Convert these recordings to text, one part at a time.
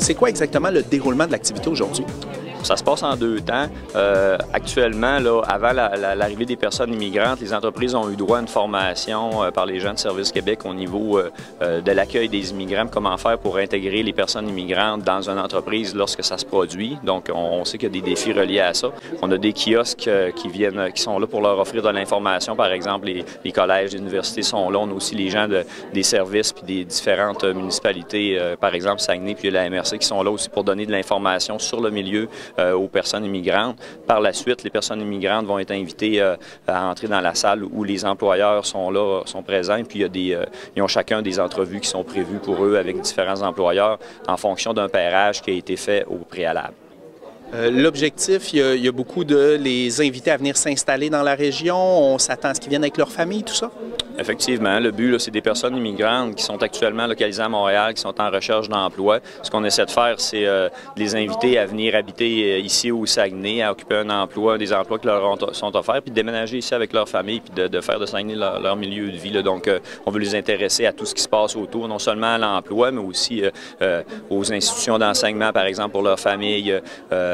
C'est quoi exactement le déroulement de l'activité aujourd'hui? Ça se passe en 2 temps. Actuellement, là, avant l'arrivée des personnes immigrantes, les entreprises ont eu droit à une formation par les gens de Service Québec au niveau de l'accueil des immigrants, comment faire pour intégrer les personnes immigrantes dans une entreprise lorsque ça se produit. Donc, on sait qu'il y a des défis reliés à ça. On a des kiosques qui sont là pour leur offrir de l'information. Par exemple, les collèges, les universités sont là. On a aussi les gens des services puis des différentes municipalités, par exemple Saguenay puis la MRC qui sont là aussi pour donner de l'information sur le milieu aux personnes immigrantes. Par la suite, les personnes immigrantes vont être invitées à entrer dans la salle où les employeurs sont là, sont présents. Puis ils ont chacun des entrevues qui sont prévues pour eux avec différents employeurs en fonction d'un pairage qui a été fait au préalable. L'objectif, il y a beaucoup de les inviter à venir s'installer dans la région. On s'attend à ce qu'ils viennent avec leur famille, tout ça? Effectivement. Le but, c'est des personnes immigrantes qui sont actuellement localisées à Montréal, qui sont en recherche d'emploi. Ce qu'on essaie de faire, c'est de les inviter à venir habiter ici au Saguenay, à occuper un emploi, des emplois qui leur sont offerts, puis de déménager ici avec leur famille, puis de faire de Saguenay leur milieu de vie, là. Donc, on veut les intéresser à tout ce qui se passe autour, non seulement à l'emploi, mais aussi aux institutions d'enseignement, par exemple, pour leur famille,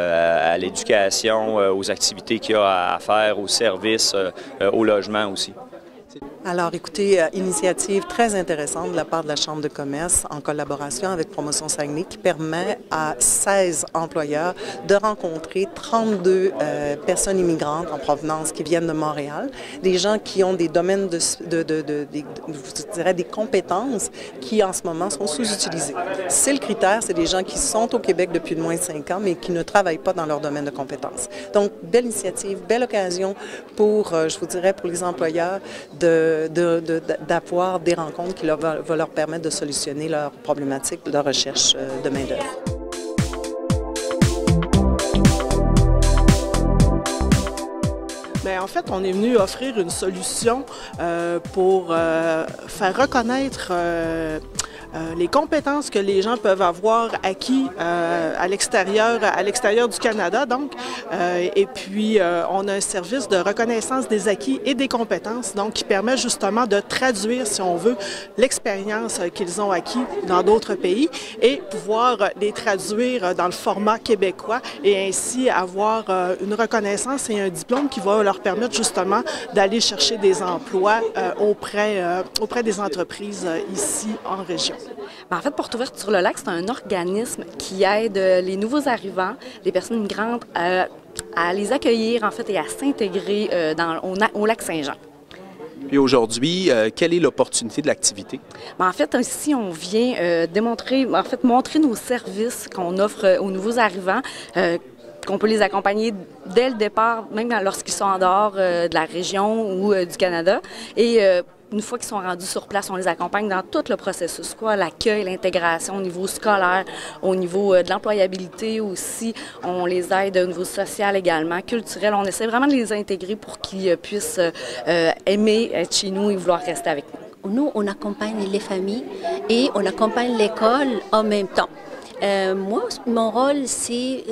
à l'éducation, aux activités qu'il y a à faire, aux services, au logement aussi. Alors, écoutez, initiative très intéressante de la part de la Chambre de commerce en collaboration avec Promotion Saguenay qui permet à 16 employeurs de rencontrer 32 personnes immigrantes en provenance qui viennent de Montréal, des gens qui ont des domaines je dirais des compétences qui en ce moment sont sous-utilisées. C'est le critère, c'est des gens qui sont au Québec depuis moins de 5 ans mais qui ne travaillent pas dans leur domaine de compétences. Donc, belle initiative, belle occasion pour, je vous dirais, pour les employeurs d'avoir des rencontres qui vont leur permettre de solutionner leurs problématiques de recherche de main-d'œuvre. Bien, en fait, on est venu offrir une solution pour faire reconnaître les compétences que les gens peuvent avoir acquis à l'extérieur du Canada, donc. Et puis, on a un service de reconnaissance des acquis et des compétences, donc qui permet justement de traduire, si on veut, l'expérience qu'ils ont acquis dans d'autres pays et pouvoir les traduire dans le format québécois et ainsi avoir une reconnaissance et un diplôme qui va leur permettre justement d'aller chercher des emplois auprès des entreprises ici en région. En fait, Portes ouvertes sur le lac, c'est un organisme qui aide les nouveaux arrivants, les personnes migrantes, à les accueillir en fait et à s'intégrer au lac Saint-Jean. Puis aujourd'hui, quelle est l'opportunité de l'activité? En fait, ici, on vient montrer nos services qu'on offre aux nouveaux arrivants, qu'on peut les accompagner dès le départ, même lorsqu'ils sont en dehors de la région ou du Canada. Et une fois qu'ils sont rendus sur place, on les accompagne dans tout le processus, l'accueil, l'intégration au niveau scolaire, au niveau de l'employabilité aussi. On les aide au niveau social également, culturel. On essaie vraiment de les intégrer pour qu'ils puissent aimer être chez nous et vouloir rester avec nous. Nous, on accompagne les familles et on accompagne l'école en même temps. Moi, mon rôle, c'est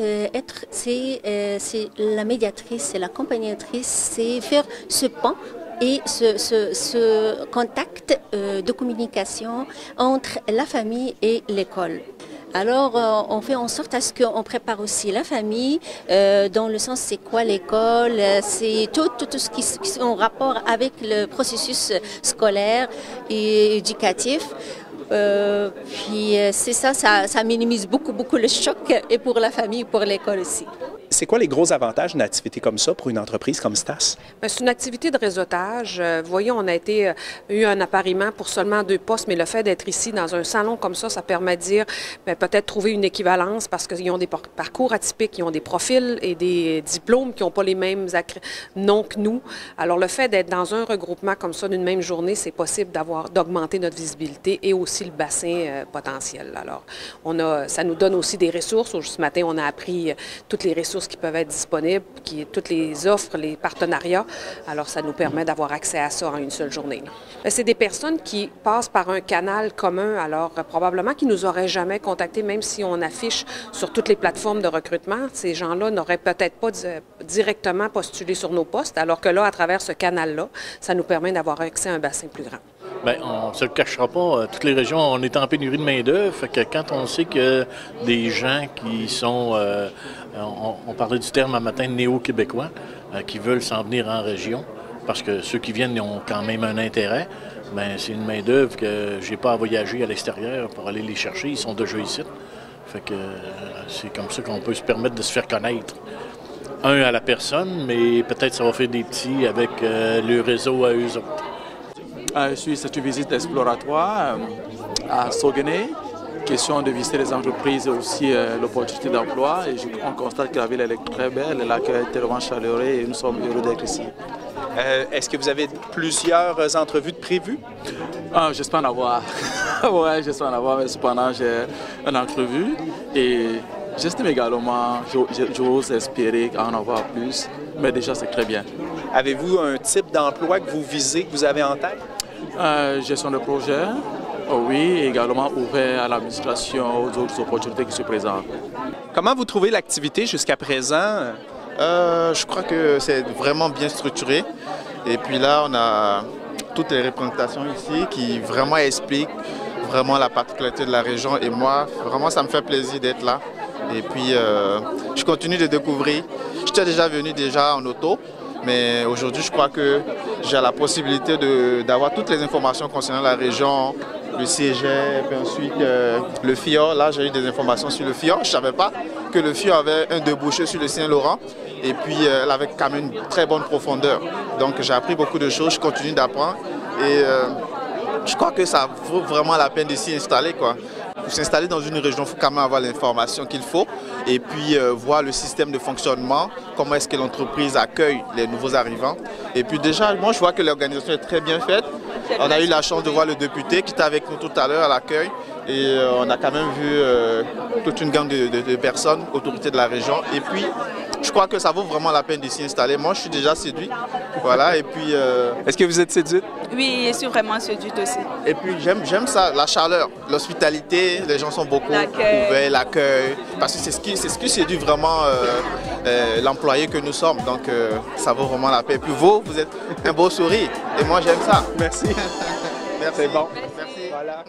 la médiatrice, c'est l'accompagnatrice, c'est faire ce pont et ce contact de communication entre la famille et l'école. Alors, on fait en sorte à ce qu'on prépare aussi la famille, dans le sens c'est quoi l'école, c'est tout ce qui est en rapport avec le processus scolaire et éducatif. Puis c'est ça minimise beaucoup le choc et pour la famille et pour l'école aussi. C'est quoi les gros avantages d'une activité comme ça pour une entreprise comme Stas? C'est une activité de réseautage. Vous voyez, on a eu un appariement pour seulement 2 postes, mais le fait d'être ici dans un salon comme ça permet de dire peut-être trouver une équivalence parce qu'ils ont des parcours atypiques, ils ont des profils et des diplômes qui n'ont pas les mêmes noms que nous. Alors le fait d'être dans un regroupement comme ça d'une même journée, c'est possible d'augmenter notre visibilité et aussi le bassin potentiel. Alors ça nous donne aussi des ressources. Ce matin, on a appris toutes les ressources qui peuvent être disponibles, toutes les offres, les partenariats. Alors, ça nous permet d'avoir accès à ça en une seule journée. C'est des personnes qui passent par un canal commun, alors probablement qu'ils ne nous auraient jamais contactés, même si on affiche sur toutes les plateformes de recrutement. Ces gens-là n'auraient peut-être pas directement postuler sur nos postes, alors que là, à travers ce canal-là, ça nous permet d'avoir accès à un bassin plus grand. Bien, on ne se le cachera pas, toutes les régions, on est en pénurie de main-d'œuvre, fait que quand on sait que des gens qui sont, on parlait du terme un matin néo-québécois, qui veulent s'en venir en région, parce que ceux qui viennent ont quand même un intérêt, bien, c'est une main-d'œuvre que j'ai pas à voyager à l'extérieur pour aller les chercher, ils sont déjà ici. Fait que c'est comme ça qu'on peut se permettre de se faire connaître. Un à la personne, mais peut-être ça va faire des petits avec le réseau à eux autres. C'est une visite exploratoire à Saguenay. Question de visiter les entreprises et aussi l'opportunité d'emploi. Et on constate que la ville est très belle, l'accueil est tellement chaleureux et nous sommes heureux d'être ici. Est-ce que vous avez plusieurs entrevues de prévues? J'espère en avoir. Oui, j'espère en avoir, mais cependant, j'ai une entrevue et j'estime également, j'ose espérer en avoir plus, mais déjà, c'est très bien. Avez-vous un type d'emploi que vous visez, que vous avez en tête? Gestion de projet, oui, et également ouvert à l'administration, aux autres opportunités qui se présentent. Comment vous trouvez l'activité jusqu'à présent? Je crois que c'est vraiment bien structuré. Et puis là, on a toutes les représentations ici qui vraiment expliquent vraiment la particularité de la région. Et moi, vraiment, ça me fait plaisir d'être là. Et puis, je continue de découvrir. J'étais déjà venu en auto, mais aujourd'hui, je crois que j'ai la possibilité d'avoir toutes les informations concernant la région, le cégep, puis ensuite le FIOR. Là, j'ai eu des informations sur le FIOR. Je ne savais pas que le FIOR avait un débouché sur le Saint-Laurent. Et puis, elle avait quand même une très bonne profondeur. Donc, j'ai appris beaucoup de choses, je continue d'apprendre. Et je crois que ça vaut vraiment la peine de s'y installer, quoi. Pour s'installer dans une région, il faut quand même avoir l'information qu'il faut. Et puis, voir le système de fonctionnement, comment est-ce que l'entreprise accueille les nouveaux arrivants. Et puis déjà, moi, je vois que l'organisation est très bien faite. On a eu la chance de voir le député qui était avec nous tout à l'heure à l'accueil. Et on a quand même vu toute une gang de personnes, autorités de la région. Et puis, je crois que ça vaut vraiment la peine de s'y installer. Moi, je suis déjà séduit. Voilà, et puis... Est-ce que vous êtes séduite? Oui, je suis vraiment séduite aussi. Et puis, j'aime ça, la chaleur, l'hospitalité. Les gens sont beaucoup ouverts, l'accueil. Parce que c'est ce qui séduit vraiment l'employé que nous sommes. Donc, ça vaut vraiment la peine. Et puis vous êtes un beau sourire. Et moi, j'aime ça. Merci. Merci. C'est bon. Merci. Voilà.